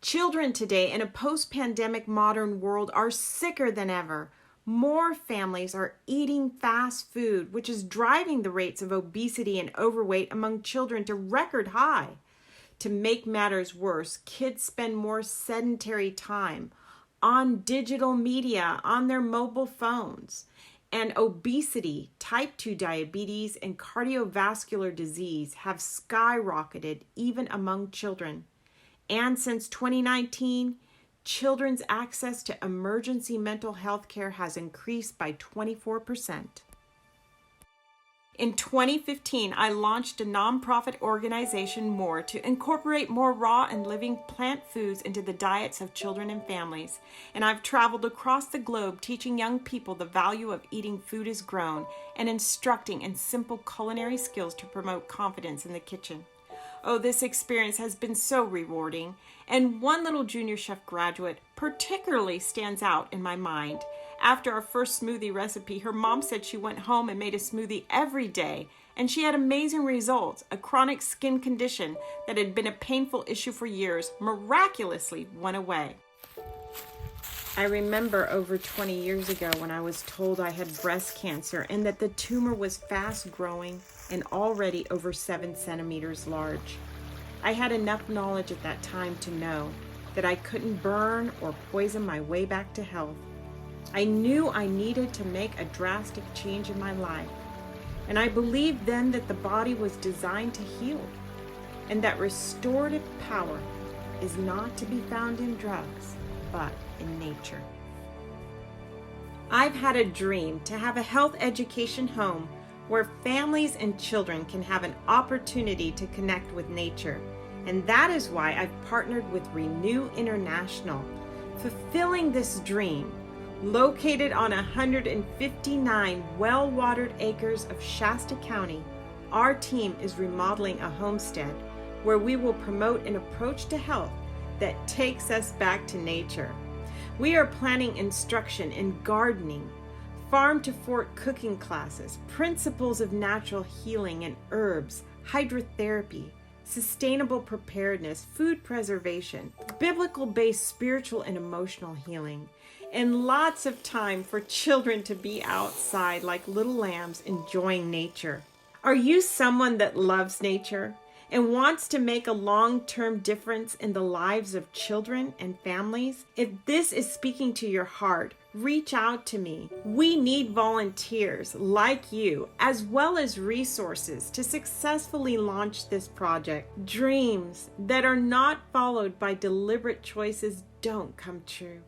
Children today in a post-pandemic modern world are sicker than ever. More families are eating fast food, which is driving the rates of obesity and overweight among children to record high. To make matters worse, kids spend more sedentary time on digital media, on their mobile phones. And obesity, type 2 diabetes, and cardiovascular disease have skyrocketed even among children. And since 2019, children's access to emergency mental health care has increased by 24%. In 2015, I launched a nonprofit organization, MORE, to incorporate more raw and living plant foods into the diets of children and families. And I've traveled across the globe teaching young people the value of eating food as grown and instructing in simple culinary skills to promote confidence in the kitchen. Oh, this experience has been so rewarding, and one little junior chef graduate particularly stands out in my mind. After our first smoothie recipe, her mom said she went home and made a smoothie every day, and she had amazing results. A chronic skin condition that had been a painful issue for years miraculously went away. I remember over 20 years ago when I was told I had breast cancer and that the tumor was fast growing and already over 7 centimeters large. I had enough knowledge at that time to know that I couldn't burn or poison my way back to health. I knew I needed to make a drastic change in my life. And I believed then that the body was designed to heal and that restorative power is not to be found in drugs, but in nature. I've had a dream to have a health education home where families and children can have an opportunity to connect with nature. And that is why I've partnered with Renew International, fulfilling this dream. Located on 159 well-watered acres of Shasta County, our team is remodeling a homestead where we will promote an approach to health that takes us back to nature. We are planning instruction in gardening, farm-to-fork cooking classes, principles of natural healing and herbs, hydrotherapy, sustainable preparedness, food preservation, biblical-based spiritual and emotional healing, and lots of time for children to be outside like little lambs enjoying nature. Are you someone that loves nature and wants to make a long-term difference in the lives of children and families? If this is speaking to your heart, reach out to me. We need volunteers like you, as well as resources to successfully launch this project. Dreams that are not followed by deliberate choices don't come true.